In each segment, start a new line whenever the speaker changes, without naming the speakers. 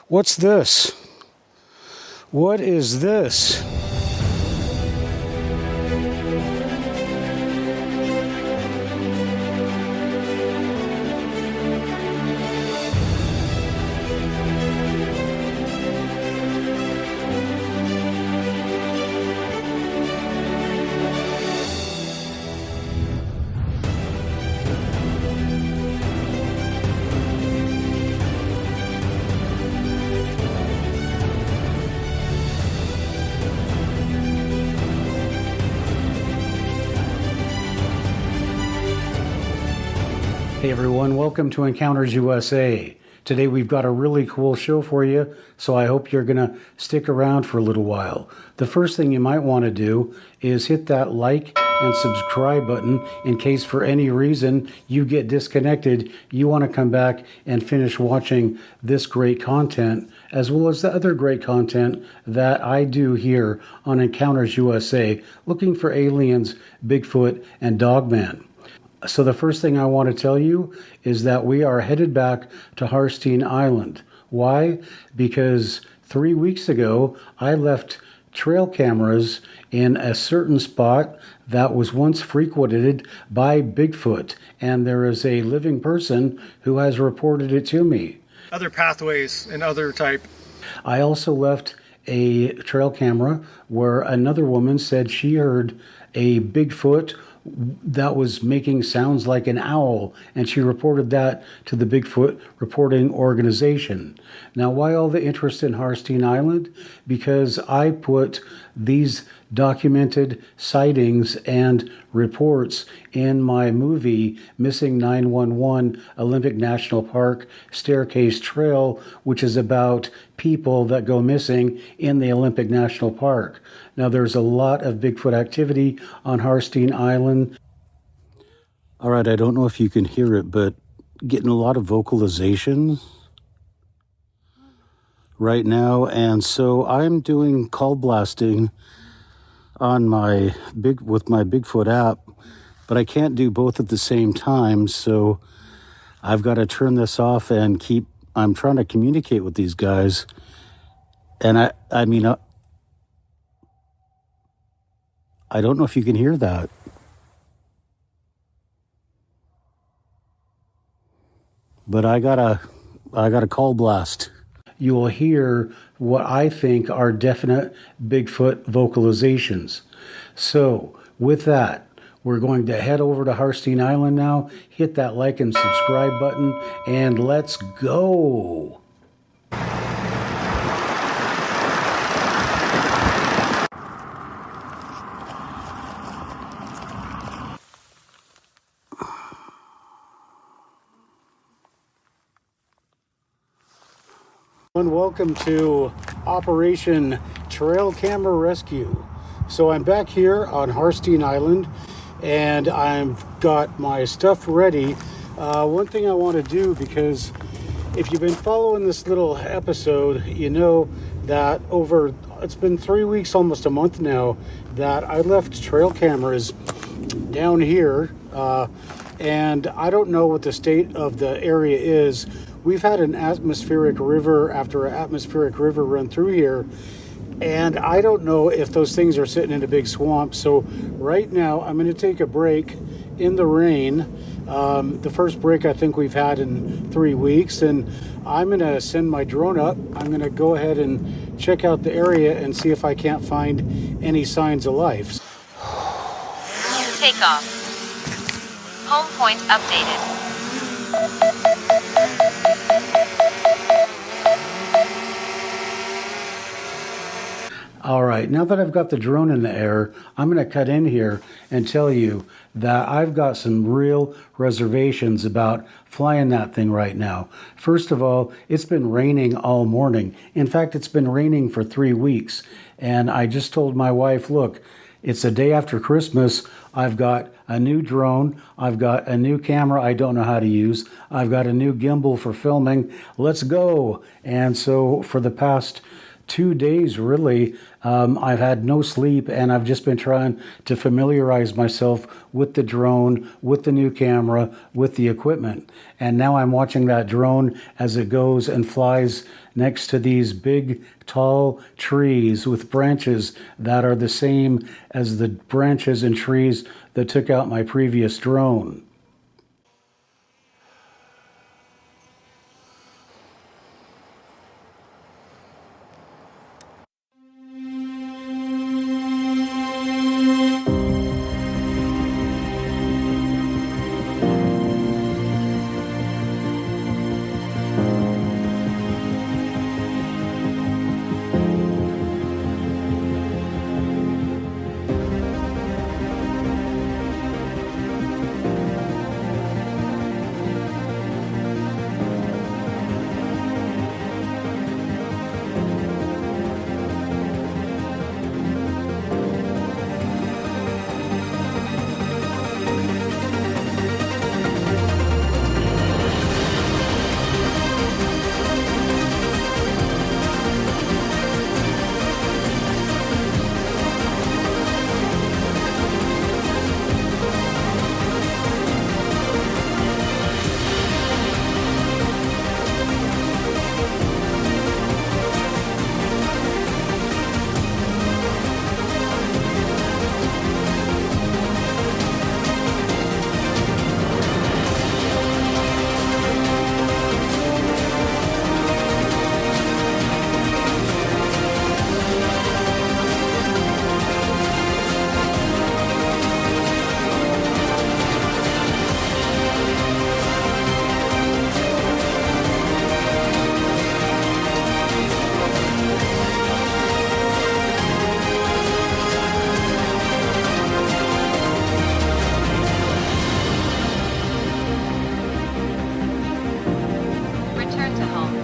What's this? What is this? Hey everyone, welcome to Encounters USA. Today we've got a really cool show for you, so I hope you're going to stick around for a little while. The first thing you might want to do is hit that like and subscribe button in case for any reason you get disconnected, you want to come back and finish watching this great content, as well as the other great content that I do here on Encounters USA, looking for aliens, Bigfoot, and Dogman. So the first thing I want to tell you is that we are headed back to Harstine Island. Why? Because 3 weeks ago, I left trail cameras in a certain spot that was once frequented by Bigfoot, and there is a living person who has reported it to me.
Other pathways and other type.
I also left a trail camera where another woman said she heard a Bigfoot that was making sounds like an owl, and she reported that to the Bigfoot reporting organization. Now, why all the interest in Harstine Island? Because I put these documented sightings and reports in my movie Missing 911 Olympic National Park Staircase Trail, which is about people that go missing in the Olympic National Park. Now, there's a lot of Bigfoot activity on Harstine Island. All right, I don't know if you can hear it, but getting a lot of vocalizations right now. And so I'm doing call blasting on with my Bigfoot app, but I can't do both at the same time. So I've got to turn this off and I'm trying to communicate with these guys. And I mean, I don't know if you can hear that. But I got a call blast. You will hear what I think are definite Bigfoot vocalizations. So with that, we're going to head over to Harstine Island now, hit that like and subscribe button, and let's go. And welcome to Operation Trail Camera Rescue. So I'm back here on Harstine Island, and I've got my stuff ready. One thing I want to do, because if you've been following this little episode, you know that it's been 3 weeks, almost a month now, that I left trail cameras down here, and I don't know what the state of the area is. We've had an atmospheric river after an atmospheric river run through here, and I don't know if those things are sitting in a big swamp. So right now I'm going to take a break in the rain, the first break I think we've had in 3 weeks, and I'm going to send my drone up. I'm going to go ahead and check out the area and see if I can't find any signs of life.
Take off. Home point updated.
All right, now that I've got the drone in the air, I'm going to cut in here and tell you that I've got some real reservations about flying that thing right now. First of all, it's been raining all morning. In fact, it's been raining for 3 weeks. And I just told my wife, look, it's the day after Christmas. I've got a new drone. I've got a new camera I don't know how to use. I've got a new gimbal for filming. Let's go. And so for the past 2 days, really. I've had no sleep, and I've just been trying to familiarize myself with the drone, with the new camera, with the equipment. And now I'm watching that drone as it goes and flies next to these big, tall trees with branches that are the same as the branches and trees that took out my previous drone.
Return to home.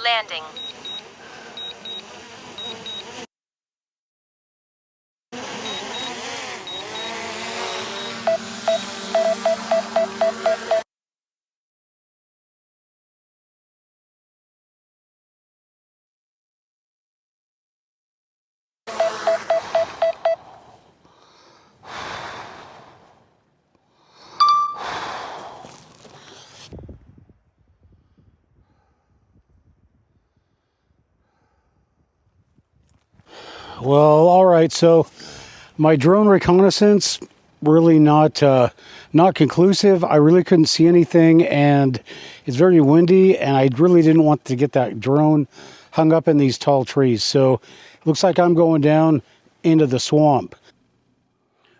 Landing.
Well, all right. So my drone reconnaissance really not conclusive. I really couldn't see anything, and it's very windy, and I really didn't want to get that drone hung up in these tall trees. So it looks like I'm going down into the swamp.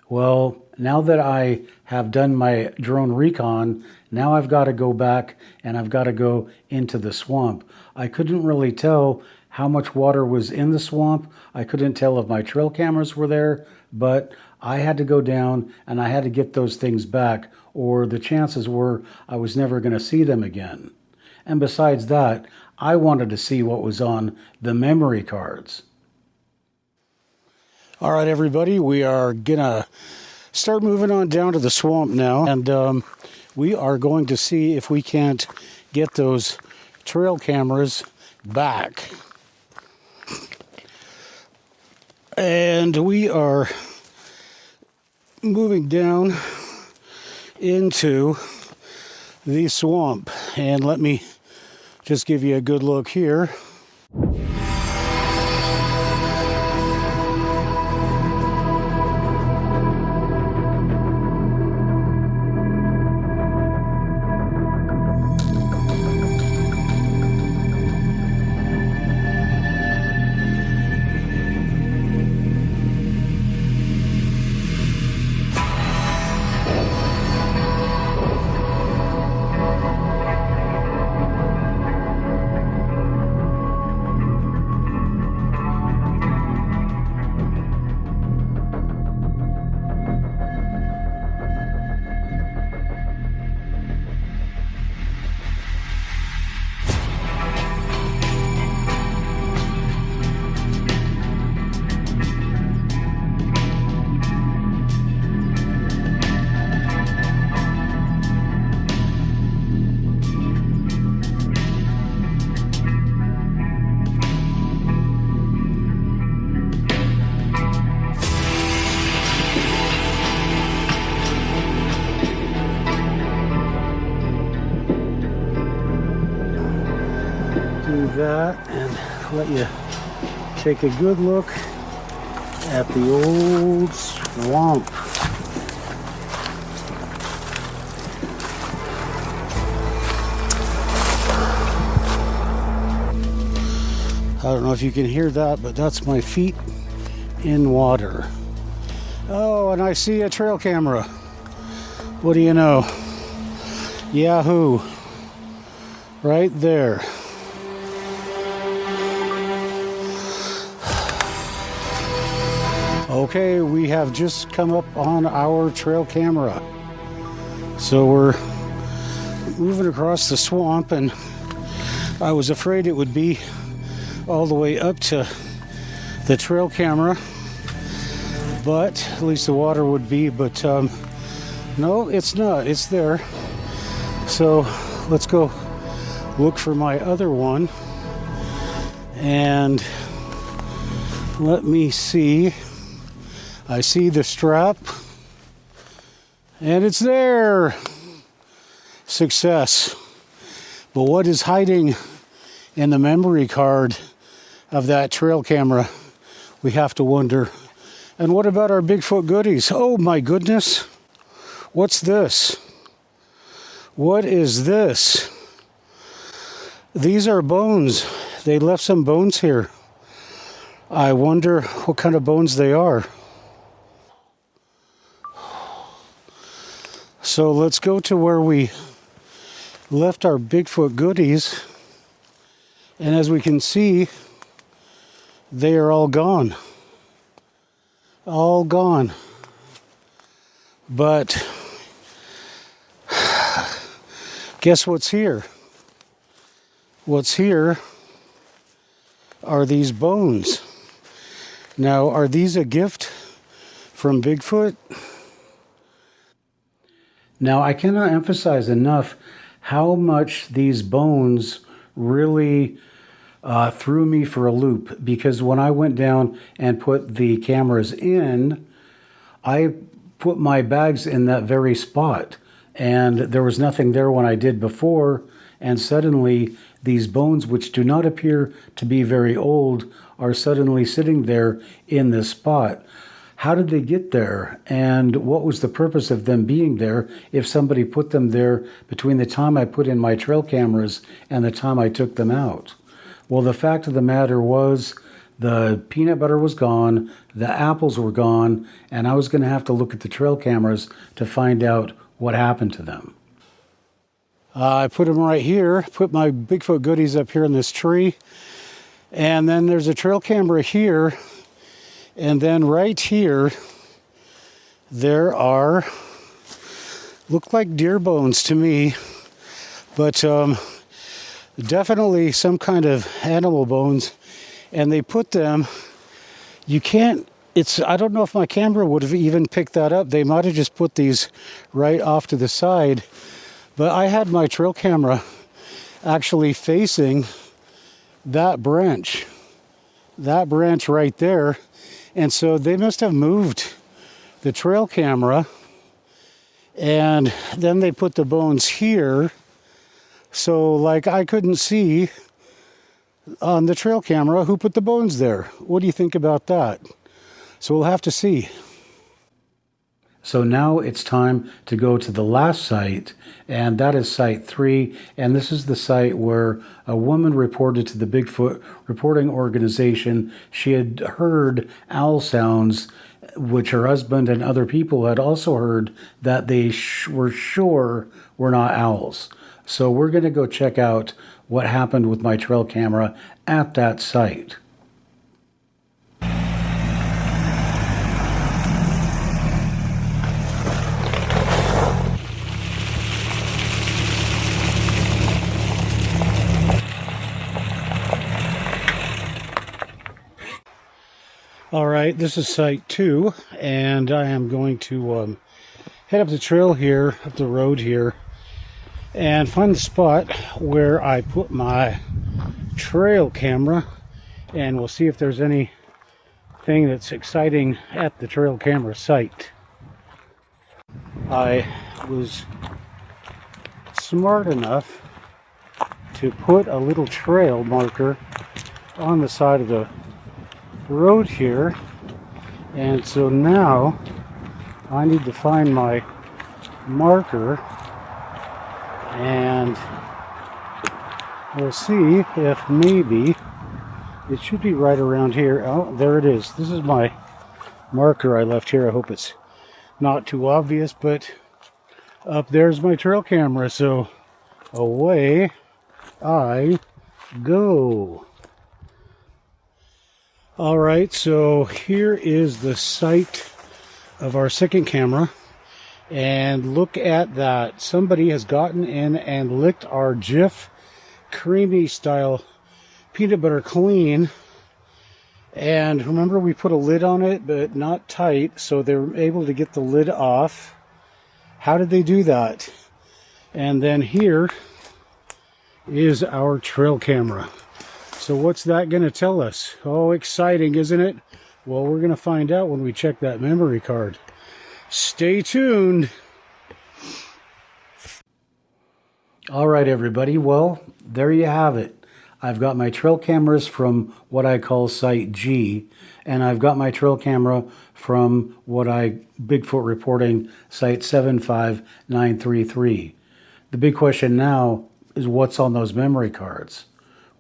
Well, now that I have done my drone recon, now I've got to go back and I've got to go into the swamp. I couldn't really tell how much water was in the swamp. I couldn't tell if my trail cameras were there, but I had to go down and I had to get those things back, or the chances were I was never going to see them again. And besides that, I wanted to see what was on the memory cards. All right, everybody, we are gonna start moving on down to the swamp now, and we are going to see if we can't get those trail cameras back. And we are moving down into the swamp, and let me just give you a good look here. that and let you take a good look at the old swamp. I don't know if you can hear that, but that's my feet in water. Oh, and I see a trail camera. What do you know? Yahoo! Right there. Okay, we have just come up on our trail camera. So we're moving across the swamp, and I was afraid it would be all the way up to the trail camera, but at least the water would be, but no, it's not. It's there. So let's go look for my other one, and let me see. I see the strap, and it's there. Success. But what is hiding in the memory card of that trail camera? We have to wonder. And what about our Bigfoot goodies? Oh my goodness. What's this? What is this? These are bones. They left some bones here. I wonder what kind of bones they are. So let's go to where we left our Bigfoot goodies. And as we can see, they are all gone. All gone. But guess what's here? What's here are these bones. Now, are these a gift from Bigfoot? Now, I cannot emphasize enough how much these bones really threw me for a loop, because when I went down and put the cameras in, I put my bags in that very spot, and there was nothing there when I did before, and suddenly these bones, which do not appear to be very old, are suddenly sitting there in this spot. How did they get there? And what was the purpose of them being there if somebody put them there between the time I put in my trail cameras and the time I took them out? Well, the fact of the matter was the peanut butter was gone, the apples were gone, and I was going to have to look at the trail cameras to find out what happened to them. I put them right here, put my Bigfoot goodies up here in this tree, and then there's a trail camera here, and then right here there are, look like deer bones to me, but definitely some kind of animal bones. And they put them, you can't, I don't know if my camera would have even picked that up. They might have just put these right off to the side. But I had my trail camera actually facing that branch right there. And so they must have moved the trail camera, and then they put the bones here. So like I couldn't see on the trail camera who put the bones there. What do you think about that? So we'll have to see. So now it's time to go to the last site, and that is site 3. And this is the site where a woman reported to the Bigfoot reporting organization she had heard owl sounds, which her husband and other people had also heard that they were sure were not owls. So we're going to go check out what happened with my trail camera at that site. All right, this is site 2, and I am going to head up the trail here, up the road here, and find the spot where I put my trail camera, and we'll see if there's anything that's exciting at the trail camera site. I was smart enough to put a little trail marker on the side of the road here. And so now I need to find my marker, and we'll see if maybe it should be right around here. Oh, there it is. This is my marker I left here. I hope it's not too obvious, but up there's my trail camera. So away I go. All right, so here is the site of our second camera, and look at that. Somebody has gotten in and licked our Jif creamy style peanut butter clean. And remember, we put a lid on it, but not tight, so they were able to get the lid off. How did they do that? And then here is our trail camera. So what's that going to tell us? Oh, exciting, isn't it? Well, we're going to find out when we check that memory card. Stay tuned. All right, everybody. Well, there you have it. I've got my trail cameras from what I call Site G, and I've got my trail camera from what I Bigfoot reporting Site 75933. The big question now is what's on those memory cards.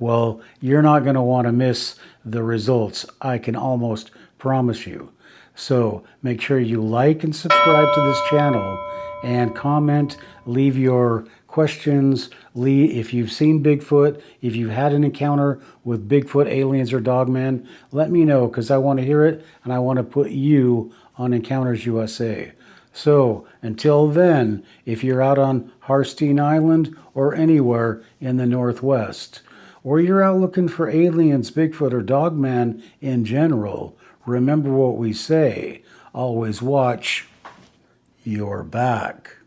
Well, you're not going to want to miss the results, I can almost promise you. So make sure you like and subscribe to this channel, and comment, leave your questions, if you've seen Bigfoot, if you've had an encounter with Bigfoot, aliens, or dogmen, let me know, because I want to hear it, and I want to put you on Encounters USA. So until then, if you're out on Harstine Island or anywhere in the Northwest, or you're out looking for aliens, Bigfoot, or dogman in general, remember what we say: always watch your back.